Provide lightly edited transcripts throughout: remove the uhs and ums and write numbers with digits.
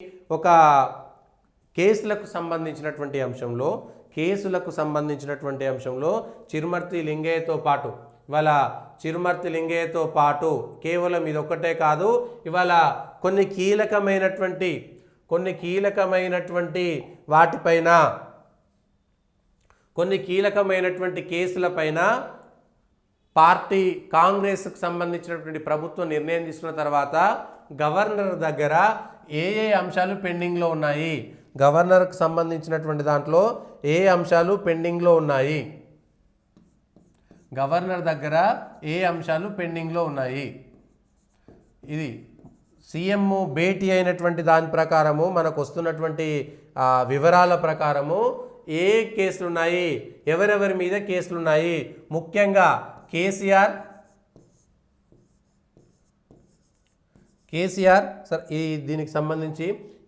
ఒక కేసులకు సంబంధించినటువంటి అంశంలో చిరుమర్తి లింగయ్యతో పాటు ఇవాళ చిరుమర్తి లింగయ్యతో పాటు కేవలం ఇదొక్కటే కాదు, ఇవాళ కొన్ని కీలకమైనటువంటి కేసులపైన పార్టీ కాంగ్రెస్కు సంబంధించినటువంటి ప్రభుత్వం నిర్ణయం తీసుకున్న తర్వాత గవర్నర్ దగ్గర ఏ అంశాలు పెండింగ్లో ఉన్నాయి, గవర్నర్కు సంబంధించినటువంటి దాంట్లో ఏ అంశాలు పెండింగ్లో ఉన్నాయి, గవర్నర్ దగ్గర ఏ అంశాలు పెండింగ్లో ఉన్నాయి, ఇది సీఎం భేటీ అయినటువంటి దాని ప్రకారము మనకు వస్తున్నటువంటి వివరాల ప్రకారము ఏ కేసులు ఉన్నాయి, ఎవరెవరి మీద కేసులు ఉన్నాయి, ముఖ్యంగా కేసీఆర్ సార్ దీనికి సంబంధించి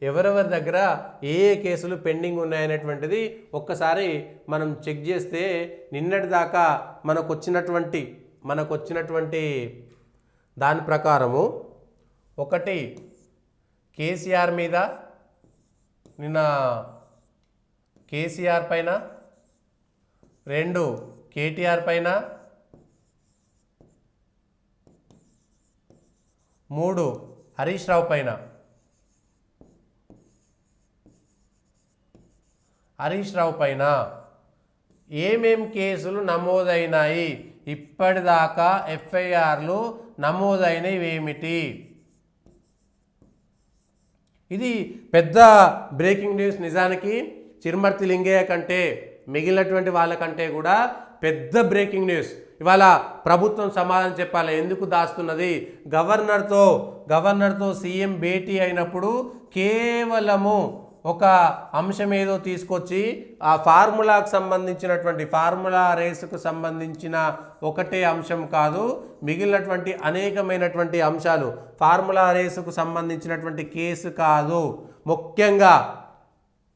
ఎవరెవరి దగ్గర ఏ కేసులు పెండింగ్ ఉన్నాయనేటువంటిది ఒక్కసారి మనం చెక్ చేస్తే నిన్నటి దాకా మనకు వచ్చినటువంటి దాని ప్రకారము ఒకటి కేసీఆర్ మీద, నిన్న కేసీఆర్ పైన, 2 కేటీఆర్ పైన, 3 హరీష్ రావు పైన, ఏమేం కేసులు నమోదైనాయి, ఇప్పటిదాకా ఎఫ్ఐఆర్లు నమోదైనవి ఏమిటి, ఇది పెద్ద బ్రేకింగ్ న్యూస్. నిజానికి చిరుమర్తి లింగయ్య కంటే మిగిలినటువంటి వాళ్ళకంటే కూడా పెద్ద బ్రేకింగ్ న్యూస్. ఇవాళ ప్రభుత్వం సమాధానం చెప్పాలి, ఎందుకు దాస్తున్నది. గవర్నర్తో సీఎం భేటీ అయినప్పుడు కేవలము ఒక అంశం ఏదో తీసుకొచ్చి ఆ ఫార్ములా రేసుకు సంబంధించిన ఒకటే అంశం కాదు, మిగిలినటువంటి అనేకమైనటువంటి అంశాలు, ఫార్ములా రేసుకు సంబంధించినటువంటి కేసు కాదు. ముఖ్యంగా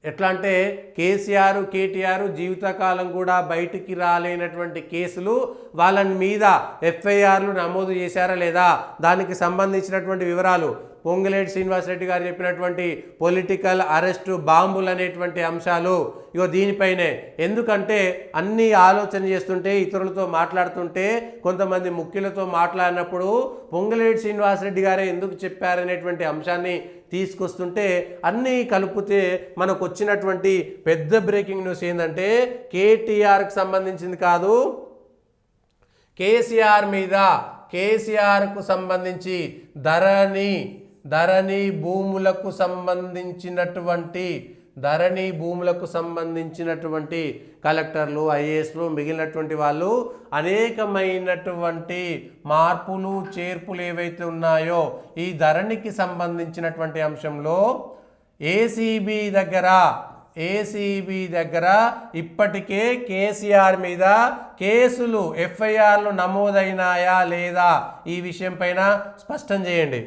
ఎట్లా అంటే కేసీఆర్ కేటీఆర్ జీవితకాలం కూడా బయటికి రాలేనటువంటి కేసులు, వాళ్ళ మీద ఎఫ్ఐఆర్లు నమోదు చేశారా లేదా, దానికి సంబంధించినటువంటి వివరాలు, పొంగులేటి శ్రీనివాసరెడ్డి గారు చెప్పినటువంటి పొలిటికల్ అరెస్టు బాంబులు అనేటువంటి అంశాలు, ఇగో దీనిపైనే. ఎందుకంటే అన్నీ ఆలోచన చేస్తుంటే, ఇతరులతో మాట్లాడుతుంటే, కొంతమంది ముఖ్యులతో మాట్లాడినప్పుడు పొంగులేటి శ్రీనివాసరెడ్డి గారే ఎందుకు చెప్పారనేటువంటి అంశాన్ని తీసుకొస్తుంటే అన్నీ కలిపితే మనకు వచ్చినటువంటి పెద్ద బ్రేకింగ్ న్యూస్ ఏంటంటే కేటీఆర్కి సంబంధించింది కాదు, కేసీఆర్కు సంబంధించి ధరణి భూములకు సంబంధించినటువంటి కలెక్టర్లు, ఐఏఎస్లు, మిగిలినటువంటి వాళ్ళు అనేకమైనటువంటి మార్పులు చేర్పులు ఏవైతే ఉన్నాయో ఈ ధరణికి సంబంధించినటువంటి అంశంలో ఏసీబీ దగ్గర ఇప్పటికే కేసీఆర్ మీద కేసులు ఎఫ్ఐఆర్లు నమోదైనాయా లేదా, ఈ విషయం పైన స్పష్టం చేయండి.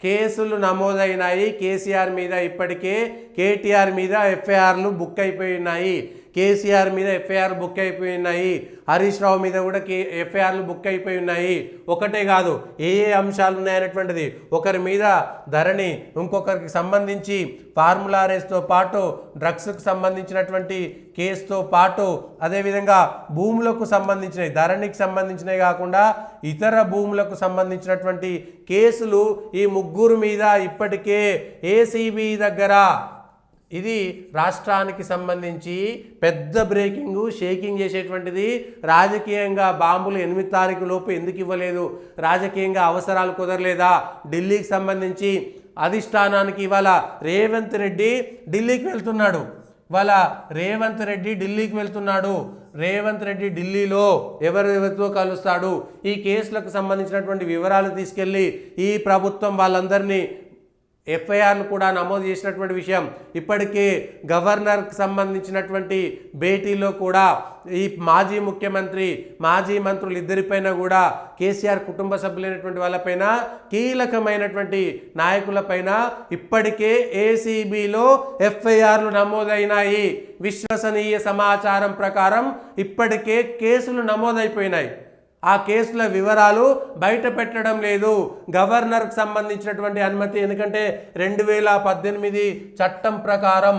కేసులు నమోదైనాయి కేసీఆర్ మీద, ఇప్పటికే కేటీఆర్ మీద ఎఫ్ఐఆర్లు బుక్ అయిపోయి ఉన్నాయి, కేసీఆర్ మీద ఎఫ్ఐఆర్ బుక్ అయిపోయి ఉన్నాయి, హరీష్ రావు మీద కూడా ఎఫ్ఐఆర్లు బుక్ అయిపోయి ఉన్నాయి. ఒకటే కాదు, ఏ అంశాలు ఉన్నాయనేటువంటిది, ఒకరి మీద ధరణి, ఇంకొకరికి సంబంధించి ఫార్ములా రేస్తో పాటు డ్రగ్స్కు సంబంధించినటువంటి కేసుతో పాటు అదేవిధంగా భూములకు సంబంధించినవి, ధరణికి సంబంధించినవి కాకుండా ఇతర భూములకు సంబంధించినటువంటి కేసులు ఈ ముగ్గురు మీద ఇప్పటికే ఏసీబీ దగ్గర. ఇది రాష్ట్రానికి సంబంధించి పెద్ద బ్రేకింగ్, షేకింగ్ చేసేటువంటిది. రాజకీయంగా బాంబులు 8 తారీఖు లోపు ఎందుకు ఇవ్వలేదు, రాజకీయంగా అవసరాలు కుదరలేదా, ఢిల్లీకి సంబంధించి అధిష్టానానికి ఇవాళ రేవంత్ రెడ్డి ఢిల్లీకి వెళ్తున్నాడు. రేవంత్ రెడ్డి ఢిల్లీలో ఎవరెవరితో కలుస్తాడు, ఈ కేసులకు సంబంధించినటువంటి వివరాలు తీసుకెళ్ళి ఈ ప్రభుత్వం వాళ్ళందరినీ ఎఫ్ఐఆర్లు కూడా నమోదు చేసినటువంటి విషయం. ఇప్పటికే గవర్నర్కి సంబంధించినటువంటి భేటీలో కూడా ఈ మాజీ ముఖ్యమంత్రి, మాజీ మంత్రులు ఇద్దరిపైన కూడా, కేసీఆర్ కుటుంబ సభ్యులైనటువంటి వాళ్ళపైన, కీలకమైనటువంటి నాయకులపైన ఇప్పటికే ఏసీబీలో ఎఫ్ఐఆర్లు నమోదైనాయి. విశ్వసనీయ సమాచారం ప్రకారం ఇప్పటికే కేసులు నమోదైపోయినాయి. ఆ కేసుల వివరాలు బయట పెట్టడం లేదు. గవర్నర్కు సంబంధించినటువంటి అనుమతి, ఎందుకంటే 2018 చట్టం ప్రకారం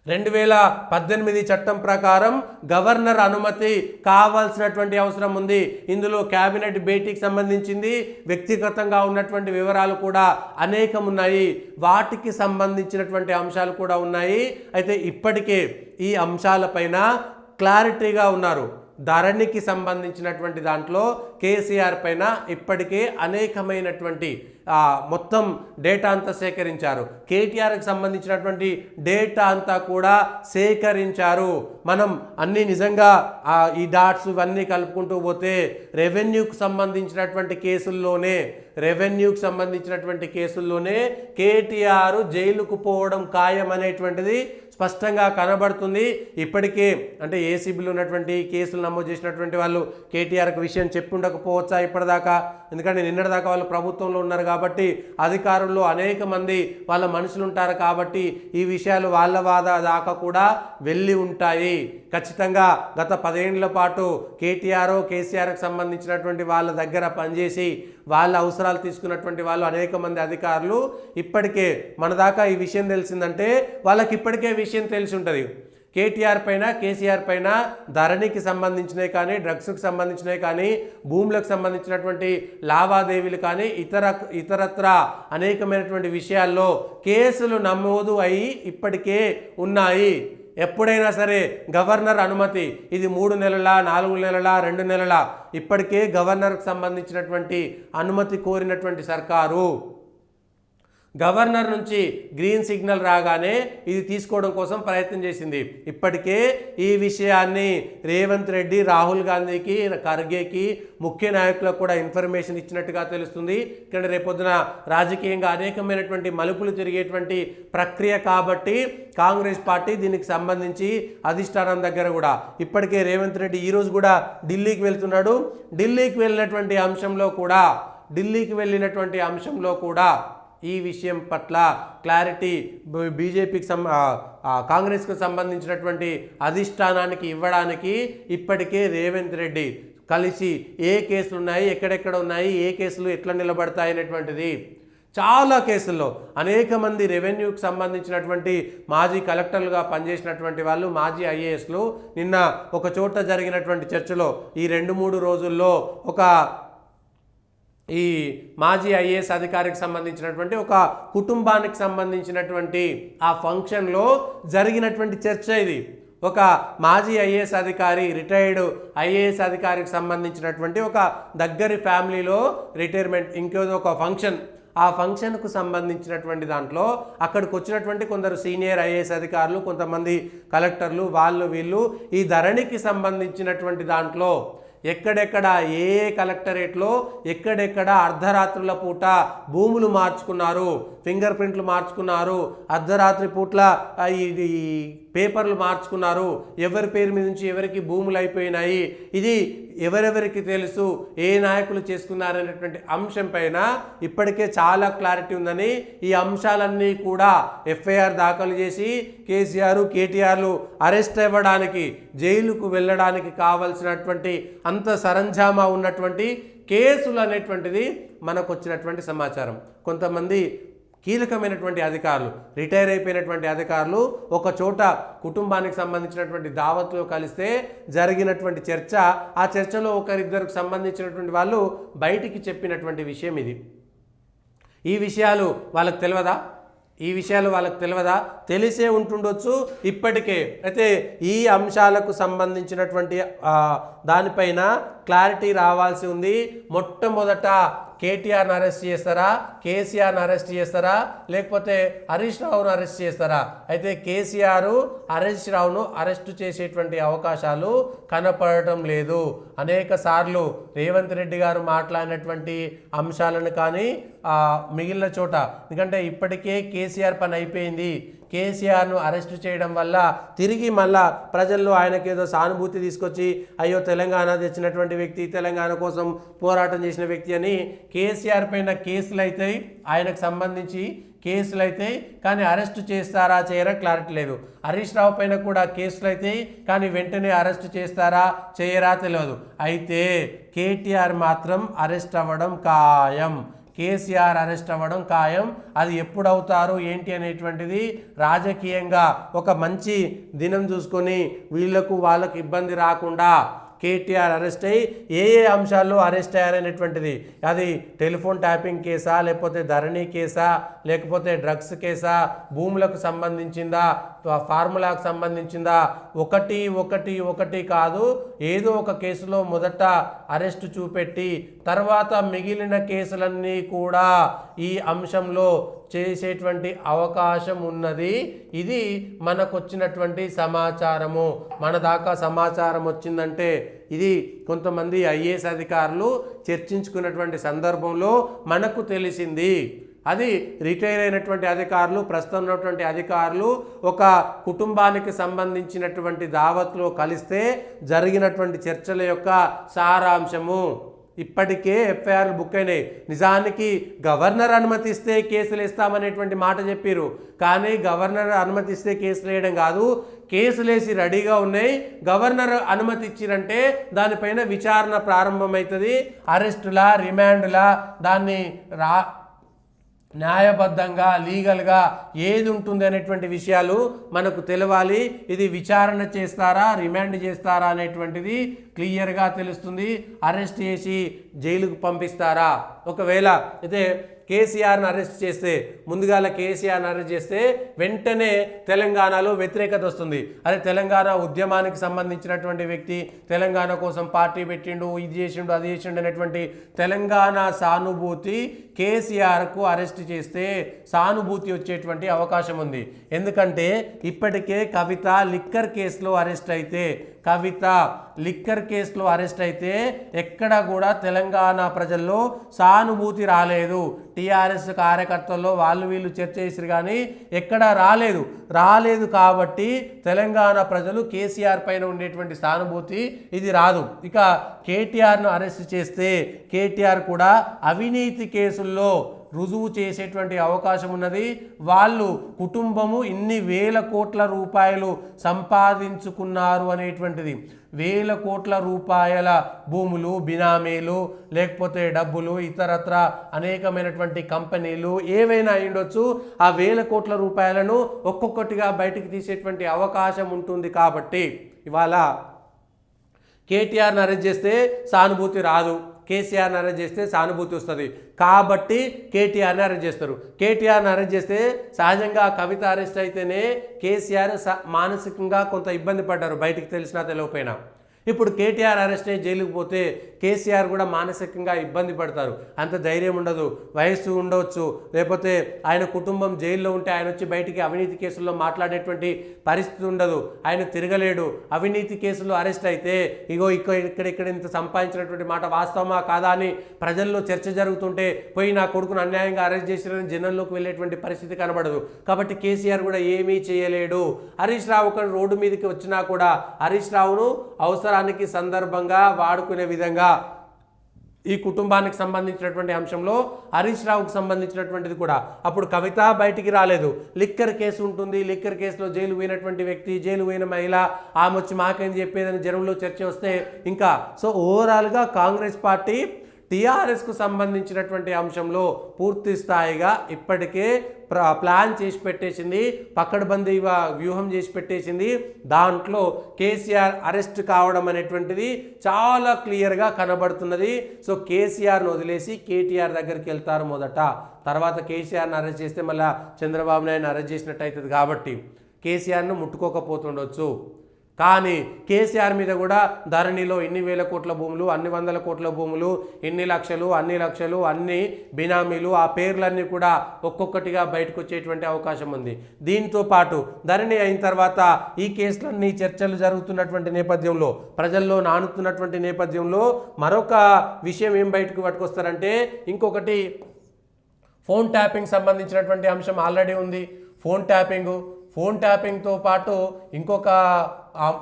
2018 చట్టం ప్రకారం గవర్నర్ అనుమతి కావాల్సినటువంటి అవసరం ఉంది. ఇందులో క్యాబినెట్ భేటీకి సంబంధించింది, వ్యక్తిగతంగా ఉన్నటువంటి వివరాలు కూడా అనేకం ఉన్నాయి. వాటికి సంబంధించినటువంటి అంశాలు కూడా ఉన్నాయి. అయితే ఇప్పటికే ఈ అంశాలపైన క్లారిటీగా ఉన్నారు. ధరణికి సంబంధించినటువంటి దాంట్లో కేసీఆర్ పైన ఇప్పటికే అనేకమైనటువంటి మొత్తం డేటా అంతా సేకరించారు. కేటీఆర్కి సంబంధించినటువంటి డేటా అంతా కూడా సేకరించారు. మనం అన్ని నిజంగా ఈ డాట్స్ ఇవన్నీ కలుపుకుంటూ పోతే రెవెన్యూకి సంబంధించినటువంటి కేసుల్లోనే కేటీఆర్ జైలుకు పోవడం ఖాయం అనేటువంటిది స్పష్టంగా కనబడుతుంది. ఇప్పటికే అంటే ఏసీబీలో ఉన్నటువంటి కేసులు నమోదు చేసినటువంటి వాళ్ళు కేటీఆర్కి విషయం చెప్పి ఉండకపోవచ్చా ఇప్పటిదాకా? ఎందుకంటే నిన్నటిదాకా వాళ్ళు ప్రభుత్వంలో ఉన్నారు కాబట్టి, అధికారుల్లో అనేక మంది వాళ్ళ మనుషులు ఉంటారు కాబట్టి ఈ విషయాలు వాళ్ళ వాద దాకా కూడా వెళ్ళి ఉంటాయి. ఖచ్చితంగా గత 10 ఏళ్ల పాటు కేసీఆర్కి సంబంధించినటువంటి వాళ్ళ దగ్గర పనిచేసి వాళ్ళ అవసరాలు తీసుకున్నటువంటి వాళ్ళు అనేక మంది అధికారులు ఇప్పటికే మన దాకా ఈ విషయం తెలిసిందంటే వాళ్ళకి ఇప్పటికే విషయం తెలిసి ఉంటుంది. కేటీఆర్ పైన కేసీఆర్ పైన ధరణికి సంబంధించినవి కానీ, డ్రగ్స్కి సంబంధించినవి కానీ, భూములకు సంబంధించినటువంటి లావాదేవీలు కానీ, ఇతరత్ర అనేకమైనటువంటి విషయాల్లో కేసులు నమోదు అయి ఇప్పటికే ఉన్నాయి. ఎప్పుడైనా సరే గవర్నర్ అనుమతి, ఇది 3 నెలల 4 నెలల 2 నెలల, ఇప్పటికే గవర్నర్కి సంబంధించినటువంటి అనుమతి కోరినటువంటి సర్కారు గవర్నర్ నుంచి గ్రీన్ సిగ్నల్ రాగానే ఇది తీసుకోవడం కోసం ప్రయత్నం చేసింది. ఇప్పటికే ఈ విషయాన్ని రేవంత్ రెడ్డి, రాహుల్ గాంధీకి, ఖర్గేకి, ముఖ్య నాయకులకు కూడా ఇన్ఫర్మేషన్ ఇచ్చినట్టుగా తెలుస్తుంది. ఇక్కడ రేపొద్దున రాజకీయంగా అనేకమైనటువంటి మలుపులు తిరిగేటువంటి ప్రక్రియ కాబట్టి కాంగ్రెస్ పార్టీ దీనికి సంబంధించి అధిష్టానం దగ్గర కూడా ఇప్పటికే రేవంత్ రెడ్డి ఈరోజు కూడా ఢిల్లీకి వెళ్తున్నాడు. ఢిల్లీకి వెళ్ళినటువంటి అంశంలో కూడా ఈ విషయం పట్ల క్లారిటీ బీజేపీకి కాంగ్రెస్కు సంబంధించినటువంటి అధిష్టానానికి ఇవ్వడానికి ఇప్పటికే రేవంత్ రెడ్డి కలిసి ఏ కేసులు ఉన్నాయి, ఎక్కడెక్కడ ఉన్నాయి, ఏ కేసులు ఎట్లా నిలబడతాయి అనేటువంటిది చాలా కేసుల్లో అనేక మంది రెవెన్యూకి సంబంధించినటువంటి మాజీ కలెక్టర్లుగా పనిచేసినటువంటి వాళ్ళు, మాజీ ఐఏఎస్లు నిన్న ఒక చోట జరిగినటువంటి చర్చలో ఈ 2-3 రోజుల్లో ఈ మాజీ ఐఏఎస్ అధికారికి సంబంధించినటువంటి ఒక కుటుంబానికి సంబంధించినటువంటి ఆ ఫంక్షన్లో జరిగినటువంటి చర్చ ఇది. ఒక మాజీ ఐఏఎస్ అధికారి, రిటైర్డ్ ఐఏఎస్ అధికారికి సంబంధించినటువంటి ఒక దగ్గరి ఫ్యామిలీలో రిటైర్మెంట్, ఇంకేదో ఒక ఫంక్షన్, ఆ ఫంక్షన్కు సంబంధించినటువంటి దాంట్లో అక్కడికి వచ్చినటువంటి కొందరు సీనియర్ ఐఏఎస్ అధికారులు, కొంతమంది కలెక్టర్లు, వీళ్ళు ఈ ధరణికి సంబంధించినటువంటి దాంట్లో ఎక్కడెక్కడ ఏ కలెక్టరేట్లో ఎక్కడెక్కడ అర్ధరాత్రుల పూట భూములు మార్చుకున్నారు, ఫింగర్ ప్రింట్లు మార్చుకున్నారు, అర్ధరాత్రి పూట్ల ఈ పేపర్లు మార్చుకున్నారు, ఎవరి పేరు మీద నుంచి ఎవరికి భూములు అయిపోయినాయి, ఇది ఎవరెవరికి తెలుసు, ఏ నాయకులు చేసుకున్నారనేటువంటి అంశం పైన ఇప్పటికే చాలా క్లారిటీ ఉందని, ఈ అంశాలన్నీ కూడా ఎఫ్ఐఆర్ దాఖలు చేసి కేసీఆర్, కేటీఆర్లు అరెస్ట్ అవ్వడానికి, జైలుకు వెళ్ళడానికి కావాల్సినటువంటి అంత సరంజామా ఉన్నటువంటి కేసులు అనేటువంటిది మనకు వచ్చినటువంటి సమాచారం. కొంతమంది కీలకమైనటువంటి అధికారులు, రిటైర్ అయిపోయినటువంటి అధికారులు ఒక చోట కుటుంబానికి సంబంధించినటువంటి దావత్లో కలిస్తే జరిగినటువంటి చర్చ, ఆ చర్చలో ఒకరిద్దరికి సంబంధించినటువంటి వాళ్ళు బయటికి చెప్పినటువంటి విషయం ఇది. ఈ విషయాలు వాళ్ళకి తెలియదా? తెలిసే ఉంటుండొచ్చు ఇప్పటికే. అయితే ఈ అంశాలకు సంబంధించినటువంటి దానిపైన క్లారిటీ రావాల్సి ఉంది. మొట్టమొదట కేటీఆర్ని అరెస్ట్ చేస్తారా, కేసీఆర్ని అరెస్ట్ చేస్తారా, లేకపోతే హరీష్ రావును అరెస్ట్ చేస్తారా? అయితే కేసీఆర్ హరీష్ రావును అరెస్ట్ చేసేటువంటి అవకాశాలు కనపడటం లేదు. అనేక సార్లు రేవంత్ రెడ్డి గారు మాట్లాడినటువంటి అంశాలను కానీ మిగిలిన చోట, ఎందుకంటే ఇప్పటికే కేసీఆర్ పని అయిపోయింది, కేసీఆర్ను అరెస్ట్ చేయడం వల్ల తిరిగి మళ్ళా ప్రజల్లో ఆయనకి ఏదో సానుభూతి తీసుకొచ్చి, అయ్యో తెలంగాణ తెచ్చినటువంటి వ్యక్తి, తెలంగాణ కోసం పోరాటం చేసిన వ్యక్తి అని కేసీఆర్ పైన కేసులు అవుతాయి. ఆయనకు సంబంధించి కేసులు అయితే కానీ అరెస్ట్ చేస్తారా చేయరా క్లారిటీ లేదు. హరీష్ రావు పైన కూడా కేసులు అయితే కానీ వెంటనే అరెస్ట్ చేస్తారా చేయరా తెలియదు. అయితే కేటీఆర్ మాత్రం అరెస్ట్ అవ్వడం ఖాయం, కేసీఆర్ అరెస్ట్ అవ్వడం ఖాయం. అది ఎప్పుడు అవుతారు ఏంటి అనేటువంటిది రాజకీయంగా ఒక మంచి దినం చూసుకొని వీళ్లకు వాళ్ళకు ఇబ్బంది రాకుండా కేటీఆర్ అరెస్ట్ అయ్యి ఏ అంశాల్లో అరెస్ట్ అయ్యారనేటువంటిది, అది టెలిఫోన్ ట్యాపింగ్ కేసా, లేకపోతే ధరణి కేసా, లేకపోతే డ్రగ్స్ కేసా, భూములకు సంబంధించిందా, ఫార్ములాకు సంబంధించిందా, ఒకటి కాదు ఏదో ఒక కేసులో మొదట అరెస్టు చూపెట్టి తర్వాత మిగిలిన కేసులన్నీ కూడా ఈ అంశంలో చేసేటువంటి అవకాశం ఉన్నది. ఇది మనకొచ్చినటువంటి సమాచారము. మన దాకా సమాచారం వచ్చిందంటే ఇది కొంతమంది ఐఏఎస్ అధికారులు చర్చించుకున్నటువంటి సందర్భంలో మనకు తెలిసింది. అది రిటైర్ అయినటువంటి అధికారులు, ప్రస్తుతం ఉన్నటువంటి అధికారులు ఒక కుటుంబానికి సంబంధించినటువంటి దావత్లో కలిస్తే జరిగినటువంటి చర్చల యొక్క సారాంశము. ఇప్పటికే ఎఫ్ఐఆర్లు బుక్ అయినాయి. నిజానికి గవర్నర్ అనుమతిస్తే కేసులు వేస్తామనేటువంటి మాట చెప్పారు. కానీ గవర్నర్ అనుమతిస్తే కేసులు వేయడం కాదు, కేసులేసి రెడీగా ఉన్నాయి. గవర్నర్ అనుమతి ఇచ్చిరంటే దానిపైన విచారణ ప్రారంభమవుతుంది. అరెస్టులా రిమాండ్లా దాన్ని న్యాయబద్ధంగా లీగల్గా ఏది ఉంటుంది అనేటువంటి విషయాలు మనకు తెలవాలి. ఇది విచారణ చేస్తారా రిమాండ్ చేస్తారా అనేటువంటిది క్లియర్గా తెలుస్తుంది. అరెస్ట్ చేసి జైలుకు పంపిస్తారా? ఒకవేళ అయితే కేసీఆర్ని అరెస్ట్ చేస్తే, ముందుగాల కేసీఆర్ని అరెస్ట్ చేస్తే వెంటనే తెలంగాణలో వ్యతిరేకత వస్తుంది. అదే తెలంగాణ ఉద్యమానికి సంబంధించినటువంటి వ్యక్తి, తెలంగాణ కోసం పార్టీ పెట్టిండు, ఇది చేసిండు అది చేసిండు అనేటువంటి తెలంగాణ సానుభూతి కేసీఆర్కు అరెస్ట్ చేస్తే సానుభూతి వచ్చేటువంటి అవకాశం ఉంది. ఎందుకంటే ఇప్పటికే కవిత లిక్కర్ కేసులో అరెస్ట్ అయితే, ఎక్కడ కూడా తెలంగాణ ప్రజల్లో సానుభూతి రాలేదు. టీఆర్ఎస్ కార్యకర్తల్లో వాళ్ళు వీళ్ళు చర్చ చేసిరు కానీ ఎక్కడా రాలేదు కాబట్టి తెలంగాణ ప్రజలు కేసీఆర్ పైన ఉండేటువంటి సానుభూతి ఇది రాదు. ఇక కేటీఆర్ను అరెస్ట్ చేస్తే కేటీఆర్ కూడా అవినీతి కేసుల్లో రుజువు చేసేటువంటి అవకాశం ఉన్నది. వాళ్ళు కుటుంబము ఇన్ని వేల కోట్ల రూపాయలు సంపాదించుకున్నారు అనేటువంటిది, వేల కోట్ల రూపాయల భూములు, బినామీలు, లేకపోతే డబ్బులు, ఇతరత్ర అనేకమైనటువంటి కంపెనీలు ఏవైనా అయ్యుండొచ్చు. ఆ వేల కోట్ల రూపాయలను ఒక్కొక్కటిగా బయటికి తీసేటువంటి అవకాశం ఉంటుంది. కాబట్టి ఇవాళ కేటీఆర్ని అరెస్ట్ చేస్తే సానుభూతి రాదు, కేసీఆర్ని అరెస్ట్ చేస్తే సానుభూతి వస్తుంది. కాబట్టి కేటీఆర్ని అరెస్ట్ చేస్తారు. కేటీఆర్ని అరెస్ట్ చేస్తే సహజంగా కవిత అరెస్ట్ అయితేనే కేసీఆర్ మానసికంగా కొంత ఇబ్బంది పడ్డారు, బయటికి తెలిసినా తెలియకపోయినా. ఇప్పుడు కేటీఆర్ అరెస్ట్ అయ్యి జైలుకు పోతే కేసీఆర్ కూడా మానసికంగా ఇబ్బంది పడతారు. అంత ధైర్యం ఉండదు, వయస్సు ఉండవచ్చు, లేకపోతే ఆయన కుటుంబం జైల్లో ఉంటే ఆయన వచ్చి బయటికి అవినీతి కేసుల్లో మాట్లాడేటువంటి పరిస్థితి ఉండదు, ఆయన తిరగలేడు. అవినీతి కేసులో అరెస్ట్ అయితే ఇగో ఇక్కడ ఇంత సంపాదించినటువంటి మాట వాస్తవమా కాదా అని ప్రజల్లో చర్చ జరుగుతుంటే పోయి నా కొడుకును అన్యాయంగా అరెస్ట్ చేసిరని జనంలోకి వెళ్ళేటువంటి పరిస్థితి కనబడదు. కాబట్టి కేసీఆర్ కూడా ఏమీ చేయలేడు. హరీష్ రావు ఒక రోడ్డు మీదకి వచ్చినా కూడా హరీష్ రావును అవసరానికి సందర్భంగా వాడుకునే విధంగా ఈ కుటుంబానికి సంబంధించినటువంటి అంశంలో హరీష్ రావుకు సంబంధించినటువంటిది కూడా అప్పుడు కవిత బయటికి రాలేదు. లిక్కర్ కేసు ఉంటుంది, లిక్కర్ కేసులో జైలు పోయినటువంటి వ్యక్తి, జైలు పోయిన మహిళ, ఆమె వచ్చి మాకేం చెప్పేదని జనంలో చర్చ వస్తే ఇంకా సో ఓవరాల్గా కాంగ్రెస్ పార్టీ టీఆర్ఎస్కు సంబంధించినటువంటి అంశంలో పూర్తి స్థాయిగా ఇప్పటికే ప్లాన్ చేసి పెట్టేసింది, పకడ్బందీ వ్యూహం చేసి పెట్టేసింది. దాంట్లో కేసీఆర్ అరెస్ట్ కావడం అనేటువంటిది చాలా క్లియర్గా కనబడుతున్నది. సో కేసీఆర్ను వదిలేసి కేటీఆర్ దగ్గరికి వెళ్తారు మొదట, తర్వాత కేసీఆర్ని అరెస్ట్ చేస్తే మళ్ళీ చంద్రబాబు నాయుడుని అరెస్ట్ చేసినట్టు అవుతుంది. కాబట్టి కేసీఆర్ను ముట్టుకోకపోతుండొచ్చు. కానీ కేసీఆర్ మీద కూడా ధరణిలో ఇన్ని వేల కోట్ల భూములు, అన్ని వందల కోట్ల భూములు, ఇన్ని లక్షలు, అన్ని బినామీలు, ఆ పేర్లన్నీ కూడా ఒక్కొక్కటిగా బయటకు వచ్చేటువంటి అవకాశం ఉంది. దీంతో పాటు ధరణి అయిన తర్వాత ఈ కేసులన్నీ చర్చలు జరుగుతున్నటువంటి నేపథ్యంలో, ప్రజల్లో నానుతున్నటువంటి నేపథ్యంలో మరొక విషయం ఏం బయటకు పట్టుకొస్తారంటే, ఇంకొకటి ఫోన్ ట్యాపింగ్ సంబంధించినటువంటి అంశం ఆల్రెడీ ఉంది. ఫోన్ ట్యాపింగ్తో పాటు ఇంకొక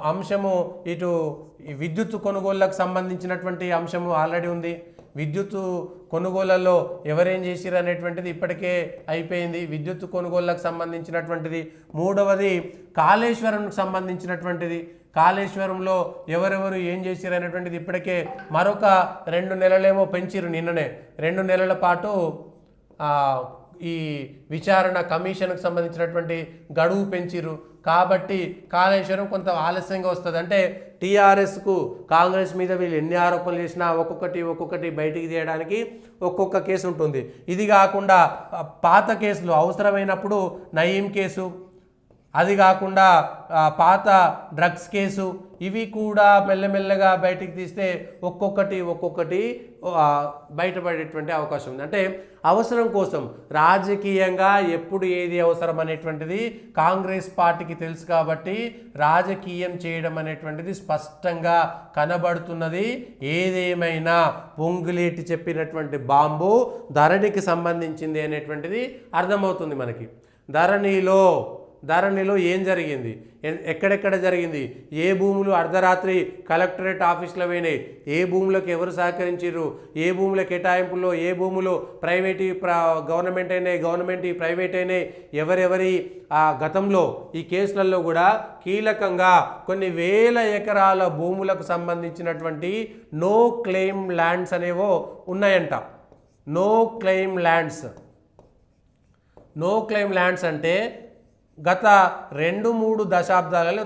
అంశము ఇటు విద్యుత్ కొనుగోళ్లకు సంబంధించినటువంటి అంశము ఆల్రెడీ ఉంది. విద్యుత్ కొనుగోళ్లలో ఎవరేం చేసిరు అనేటువంటిది ఇప్పటికే అయిపోయింది, విద్యుత్ కొనుగోళ్లకు సంబంధించినటువంటిది. మూడవది కాళేశ్వరంకు సంబంధించినటువంటిది. కాళేశ్వరంలో ఎవరెవరు ఏం చేసిరు అనేటువంటిది ఇప్పటికే మరొక 2 నెలలేమో పెంచిరు, నిన్ననే 2 నెలల పాటు ఈ విచారణ కమిషన్కు సంబంధించినటువంటి గడువు పెంచిరు. కాబట్టి కాళేశ్వరం కొంత ఆలస్యంగా వస్తుంది. అంటే టీఆర్ఎస్కు కాంగ్రెస్ మీద వీళ్ళు ఎన్ని ఆరోపణలు చేసినా ఒక్కొక్కటి బయటికి తీయడానికి ఒక్కొక్క కేసు ఉంటుంది. ఇది కాకుండా పాత కేసులు అవసరమైనప్పుడు నయీం కేసు, అది కాకుండా పాత డ్రగ్స్ కేసు, ఇవి కూడా మెల్లమెల్లగా బయటికి తీస్తే ఒక్కొక్కటి బయటపడేటువంటి అవకాశం ఉంది. అంటే అవసరం కోసం రాజకీయంగా ఎప్పుడు ఏది అవసరం అనేటువంటిది కాంగ్రెస్ పార్టీకి తెలుసు. కాబట్టి రాజకీయం చేయడం అనేటువంటిది స్పష్టంగా కనబడుతున్నది. ఏదేమైనా పొంగులేటి చెప్పినటువంటి బాంబు ధరణికి సంబంధించింది అనేటువంటిది అర్థమవుతుంది మనకి. ధరణిలో ఏం జరిగింది, ఎక్కడెక్కడ జరిగింది, ఏ భూములు అర్ధరాత్రి కలెక్టరేట్ ఆఫీస్లో పోయినాయి, ఏ భూములకు ఎవరు సహకరించారు, ఏ భూముల కేటాయింపుల్లో ఏ భూములు గవర్నమెంట్ అయినాయి, గవర్నమెంట్ ప్రైవేట్ అయినాయి, ఎవరెవరి గతంలో ఈ కేసులలో కూడా కీలకంగా కొన్ని వేల ఎకరాల భూములకు సంబంధించినటువంటి నో క్లెయిమ్ ల్యాండ్స్ అనేవో ఉన్నాయంట. నో క్లెయిమ్ ల్యాండ్స్ అంటే గత 2-3 దశాబ్దాలలో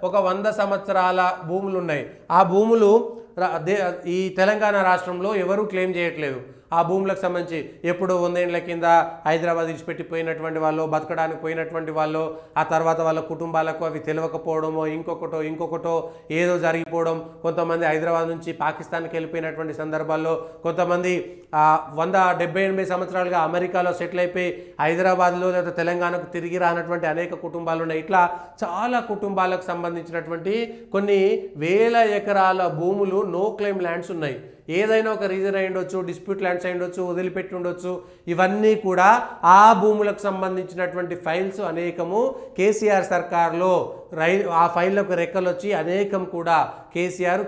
ఒక 100 సంవత్సరాల భూములు ఉన్నాయి. ఆ భూములు ఈ తెలంగాణ రాష్ట్రంలో ఎవరూ క్లెయిమ్ చేయట్లేదు. ఆ భూములకు సంబంధించి ఎప్పుడు 100 ఏళ్ల కింద హైదరాబాద్ విడిచిపెట్టిపోయినటువంటి వాళ్ళు, బతకడానికి పోయినటువంటి వాళ్ళు, ఆ తర్వాత వాళ్ళ కుటుంబాలకు అవి తెలియకపోవడమో ఇంకొకటో ఏదో జరిగిపోవడం, కొంతమంది హైదరాబాద్ నుంచి పాకిస్తాన్కి వెళ్ళిపోయినటువంటి సందర్భాల్లో, కొంతమంది 170-80 సంవత్సరాలుగా అమెరికాలో సెటిల్ అయిపోయి హైదరాబాద్లో లేదా తెలంగాణకు తిరిగి రానటువంటి అనేక కుటుంబాలు ఉన్నాయి. ఇట్లా చాలా కుటుంబాలకు సంబంధించినటువంటి కొన్ని వేల ఎకరాల భూములు నో క్లెయిమ్ ల్యాండ్స్ ఉన్నాయి. ఏదైనా ఒక రీజన్ అయి ఉండొచ్చు, డిస్ప్యూట్ ల్యాండ్స్ అయి ఉండొచ్చు, వదిలిపెట్టి ఉండొచ్చు. ఇవన్నీ కూడా ఆ భూములకు సంబంధించినటువంటి ఫైల్స్ అనేకము కేసీఆర్ సర్కార్లో ఆ ఫైళ్ళకు రెక్కలు వచ్చి అనేకం కూడా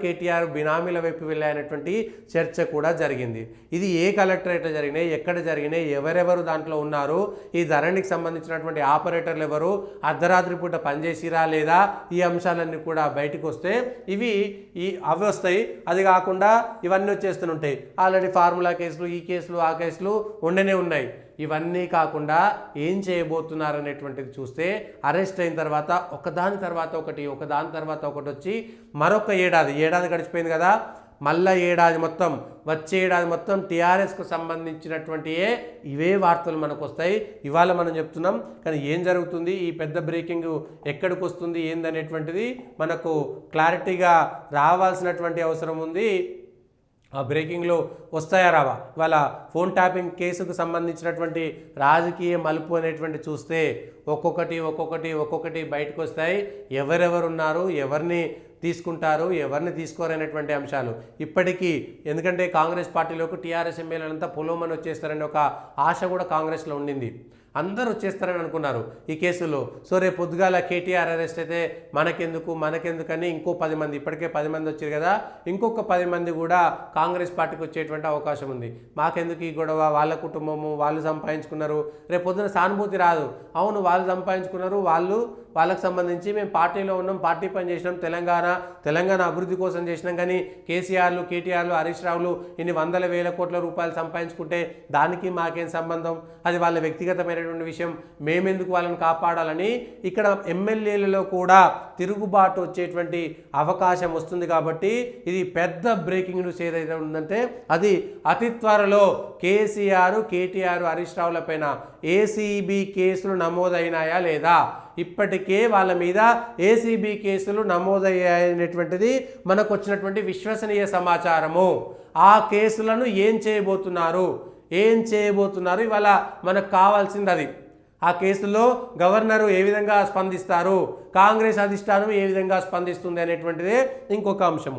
కేటీఆర్ బినామీల వైపు వెళ్ళాయనేటువంటి చర్చ కూడా జరిగింది. ఇది ఏ కలెక్టరేట్లో జరిగినాయి, ఎక్కడ జరిగినాయి, ఎవరెవరు దాంట్లో ఉన్నారు, ఈ ధరణికి సంబంధించినటువంటి ఆపరేటర్లు ఎవరు, అర్ధరాత్రి పూట పనిచేసిరా లేదా, ఈ అంశాలన్నీ కూడా బయటకు వస్తే అవి వస్తాయి. అది కాకుండా ఇవన్నీ వచ్చేస్తుంటాయి. ఆల్రెడీ ఫార్ములా కేసులు, ఈ కేసులు, ఆ కేసులు ఉండనే ఉన్నాయి. ఇవన్నీ కాకుండా ఏం చేయబోతున్నారు అనేటువంటిది చూస్తే అరెస్ట్ అయిన తర్వాత ఒకదాని తర్వాత ఒకటి వచ్చి మరొక ఏడాది గడిచిపోయింది కదా, మళ్ళా వచ్చే ఏడాది మొత్తం టీఆర్ఎస్కు సంబంధించినటువంటి ఇవే వార్తలు మనకు వస్తాయి. ఇవాళ మనం చెప్తున్నాం, కానీ ఏం జరుగుతుంది, ఈ పెద్ద బ్రేకింగ్ ఎక్కడికి వస్తుంది ఏందనేటువంటిది మనకు క్లారిటీగా రావాల్సినటువంటి అవసరం ఉంది. ఆ బ్రేకింగ్లో వస్తాయా రావా? ఇవాళ ఫోన్ ట్యాపింగ్ కేసుకు సంబంధించినటువంటి రాజకీయ మలుపు అనేటువంటి చూస్తే ఒక్కొక్కటి బయటకు వస్తాయి. ఎవరెవరున్నారు, ఎవరిని తీసుకుంటారు, ఎవరిని తీసుకోరనేటువంటి అంశాలు ఇప్పటికీ. ఎందుకంటే కాంగ్రెస్ పార్టీలోకి టీఆర్ఎస్ ఎమ్మెల్యేలంతా పొలోమని వచ్చేస్తారనే ఒక ఆశ కూడా కాంగ్రెస్లో ఉండింది. అందరూ వచ్చేస్తారని అనుకున్నారు ఈ కేసులో. సో రేపు పొద్దుగాల కేటీఆర్ అరెస్ట్ అయితే మనకెందుకని ఇంకో 10 మంది, ఇప్పటికే 10 మంది వచ్చారు కదా, ఇంకొక 10 మంది కూడా కాంగ్రెస్ పార్టీకి వచ్చేటువంటి అవకాశం ఉంది. మాకెందుకు ఈ గొడవ, వాళ్ళ కుటుంబము, వాళ్ళు సంపాదించుకున్నారు, రేపు పొద్దున సానుభూతి రాదు. అవును, వాళ్ళు సంపాదించుకున్నారు, వాళ్ళకు సంబంధించి మేము పార్టీలో ఉన్నాం, పార్టీ పని చేసినాం, తెలంగాణ అభివృద్ధి కోసం చేసినాం, కానీ కేటీఆర్లు, హరీష్ రావులు ఇన్ని 100,000 కోట్ల రూపాయలు సంపాదించుకుంటే దానికి మాకేం సంబంధం, అది వాళ్ళ వ్యక్తిగతమైనటువంటి విషయం, మేమెందుకు వాళ్ళని కాపాడాలని ఇక్కడ ఎమ్మెల్యేలలో కూడా తిరుగుబాటు వచ్చేటువంటి అవకాశం వస్తుంది. కాబట్టి ఇది పెద్ద బ్రేకింగ్ న్యూస్ ఏదైతే ఉందంటే అది అతి త్వరలో కేటీఆర్, హరీష్ రావుల పైన ఏసీబీ కేసులు నమోదైనాయా లేదా, ఇప్పటికే వాళ్ళ మీద ఏసీబీ కేసులు నమోదయ్యాయనేటువంటిది మనకు వచ్చినటువంటి విశ్వసనీయ సమాచారము. ఆ కేసులను ఏం చేయబోతున్నారు ఇవాళ మనకు కావాల్సింది అది. ఆ కేసులో గవర్నరు ఏ విధంగా స్పందిస్తారు, కాంగ్రెస్ అధిష్టానం ఏ విధంగా స్పందిస్తుంది అనేటువంటిదే ఇంకొక అంశము.